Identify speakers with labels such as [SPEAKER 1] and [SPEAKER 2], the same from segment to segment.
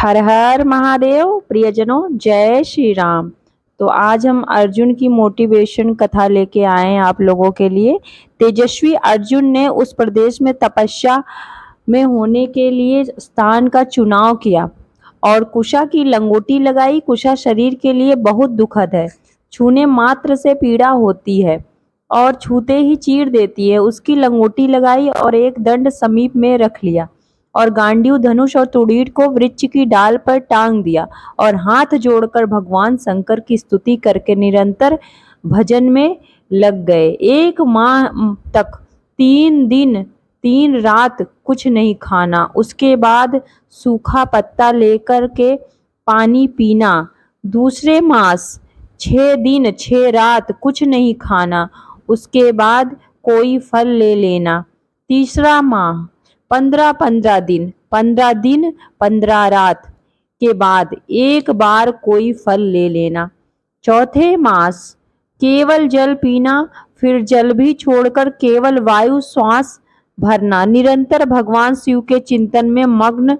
[SPEAKER 1] हर हर महादेव। प्रियजनों, जय श्री राम। तो आज हम अर्जुन की मोटिवेशन कथा लेके आए हैं आप लोगों के लिए। तेजस्वी अर्जुन ने उस प्रदेश में तपस्या में होने के लिए स्थान का चुनाव किया और कुशा की लंगोटी लगाई। कुशा शरीर के लिए बहुत दुखद है, छूने मात्र से पीड़ा होती है और छूते ही चीर देती है। उसकी लंगोटी लगाई और एक दंड समीप में रख लिया और गांडीव, धनुष और तुड़ीर को वृक्ष की डाल पर टांग दिया और हाथ जोड़कर भगवान शंकर की स्तुति करके निरंतर भजन में लग गए। 1 माह तक 3 दिन 3 रात कुछ नहीं खाना, उसके बाद सूखा पत्ता लेकर के पानी पीना। दूसरे मास 6 दिन 6 रात कुछ नहीं खाना, उसके बाद कोई फल ले लेना। तीसरा माह 15 दिन 15 रात के बाद एक बार कोई फल ले लेना। चौथे मास केवल जल पीना, फिर जल भी छोड़कर केवल वायु श्वास भरना। निरंतर भगवान शिव के चिंतन में मग्न,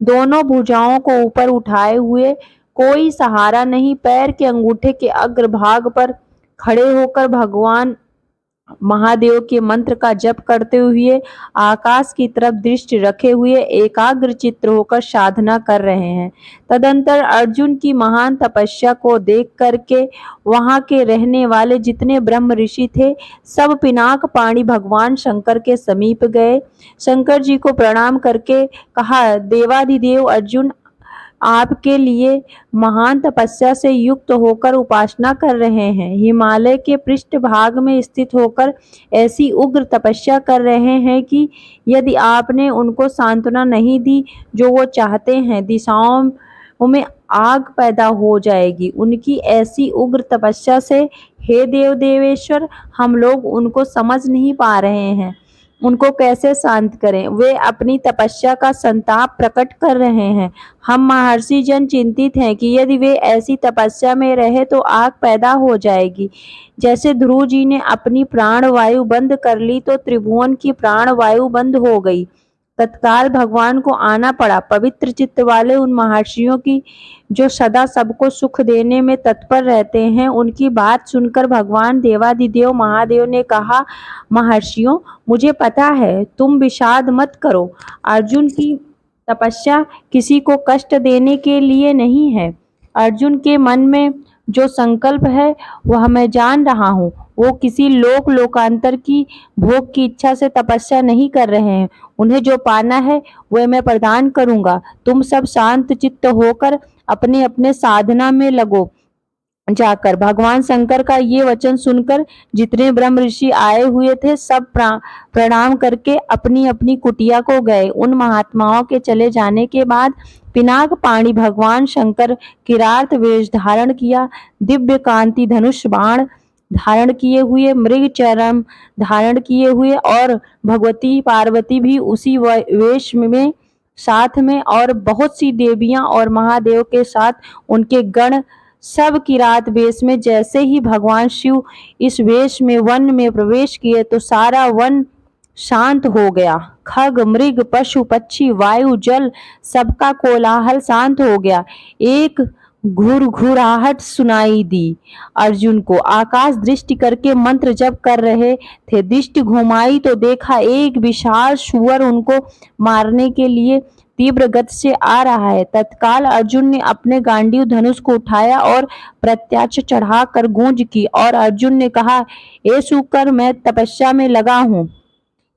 [SPEAKER 1] दोनों भुजाओं को ऊपर उठाए हुए, कोई सहारा नहीं। पैर के अंगूठे के अग्रभाग पर खड़े होकर भगवान महादेव के मंत्र का जप करते हुए, आकाश की तरफ दृष्टि रखे हुए एकाग्र चित्त होकर साधना कर रहे हैं। तदंतर अर्जुन की महान तपस्या को देख करके वहां के रहने वाले जितने ब्रह्म ऋषि थे, सब पिनाक पाणी भगवान शंकर के समीप गए। शंकर जी को प्रणाम करके कहा, देवाधिदेव अर्जुन आपके लिए महान तपस्या से युक्त होकर उपासना कर रहे हैं। हिमालय के पृष्ठभाग में स्थित होकर ऐसी उग्र तपस्या कर रहे हैं कि यदि आपने उनको सांत्वना नहीं दी जो वो चाहते हैं, दिशाओं में आग पैदा हो जाएगी। उनकी ऐसी उग्र तपस्या से हे देव देवेश्वर, हम लोग उनको समझ नहीं पा रहे हैं, उनको कैसे शांत करें। वे अपनी तपस्या का संताप प्रकट कर रहे हैं। हम महर्षि जन चिंतित हैं कि यदि वे ऐसी तपस्या में रहे तो आग पैदा हो जाएगी। जैसे ध्रुव जी ने अपनी प्राण वायु बंद कर ली तो त्रिभुवन की प्राण वायु बंद हो गई। तत्काल भगवान को आना पड़ा। पवित्र चित्त वाले उन महर्षियों की जो सदा सबको सुख देने में तत्पर रहते हैं, उनकी बात सुनकर भगवान देवाधिदेव महादेव ने कहा, महर्षियों, मुझे पता है तुम विषाद मत करो। अर्जुन की तपस्या किसी को कष्ट देने के लिए नहीं है। अर्जुन के मन में जो संकल्प है वह मैं जान रहा हूँ। वो किसी लोकांतर की भोग की इच्छा से तपस्या नहीं कर रहे हैं। उन्हें जो पाना है वह मैं प्रदान करूंगा। तुम सब शांत चित्त होकर अपने अपने साधना में लगो जाकर। भगवान शंकर का ये वचन सुनकर जितने ब्रह्म ऋषि आए हुए थे, सब प्रणाम करके अपनी अपनी कुटिया को गए। उन महात्माओं के चले जाने के बाद पिनाक पाणी भगवान शंकर किरात वेश धारण किया, दिव्य कांति धनुष बाण धारण किए हुए, मृग चरम धारण किए हुए और भगवती पार्वती भी उसी वेश में साथ में, और बहुत सी देवियां और महादेव के साथ उनके गण सब किरात वेश में। जैसे ही भगवान शिव इस वेश में वन में प्रवेश किए तो सारा वन शांत हो गया। खग, मृग, पशु, पक्षी, वायु, जल सबका कोलाहल शांत हो गया। एक घुरघुराहट सुनाई दी। अर्जुन को आकाश दृष्टि करके मंत्र जप कर रहे थे। दृष्टि घुमाई तो देखा एक विशाल सुअर उनको मारने के लिए तीव्र गति से आ रहा है। तत्काल अर्जुन ने अपने गांडीव धनुष को उठाया और प्रत्याश चढ़ाकर गूंज की और अर्जुन ने कहा, ए शुकर, मैं तपस्या में लगा हूँ,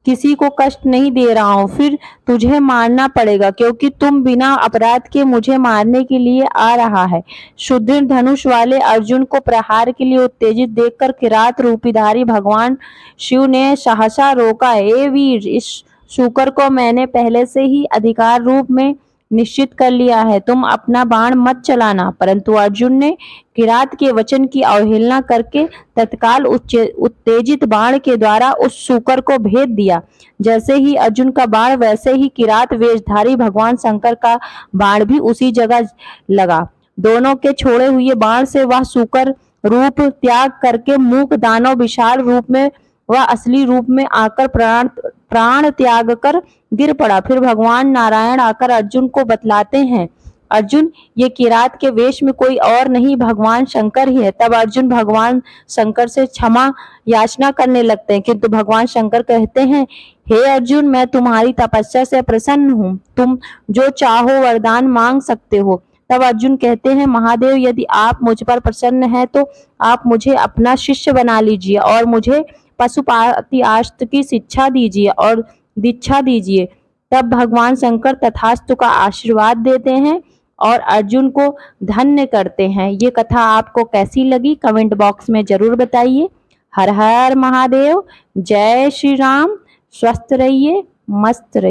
[SPEAKER 1] किसी को कष्ट नहीं दे रहा हूँ। फिर तुझे मारना पड़ेगा क्योंकि तुम बिना अपराध के मुझे मारने के लिए आ रहा है। सुदृढ़ धनुष वाले अर्जुन को प्रहार के लिए उत्तेजित देखकर किरात रूपीधारी भगवान शिव ने सहसा रोका। ए वीर, इस शुकर को मैंने पहले से ही अधिकार रूप में निश्चित कर लिया है, तुम अपना बाण मत चलाना। परंतु अर्जुन ने किरात के वचन की अवहेलना करके तत्काल उत्तेजित बाण के द्वारा उस शुकर को भेद दिया। जैसे ही अर्जुन का बाण, वैसे ही किरात वेशधारी भगवान शंकर का बाण भी उसी जगह लगा। दोनों के छोड़े हुए बाण से वह शुकर रूप त्याग करके मूक दानव विशाल रूप में वह असली रूप में आकर प्राण त्याग कर गिर पड़ा। फिर भगवान नारायण आकर अर्जुन को बतलाते हैं, अर्जुन, ये किरात के वेश में कोई और नहीं भगवान शंकर ही है। तब अर्जुन भगवान शंकर से क्षमा याचना करने लगते हैं, किंतु भगवान शंकर कहते हैं, हे अर्जुन, मैं तुम्हारी तपस्या से प्रसन्न हूँ, तुम जो चाहो वरदान मांग सकते हो। तब अर्जुन कहते हैं, महादेव, यदि आप मुझ पर प्रसन्न हैं तो आप मुझे अपना शिष्य बना लीजिए और मुझे पशुपति की शिक्षा दीजिए और दीक्षा दीजिए। तब भगवान शंकर तथास्तु का आशीर्वाद देते हैं और अर्जुन को धन्य करते हैं। ये कथा आपको कैसी लगी कमेंट बॉक्स में जरूर बताइए। हर हर महादेव, जय श्री राम। स्वस्थ रहिए, मस्त रहिए।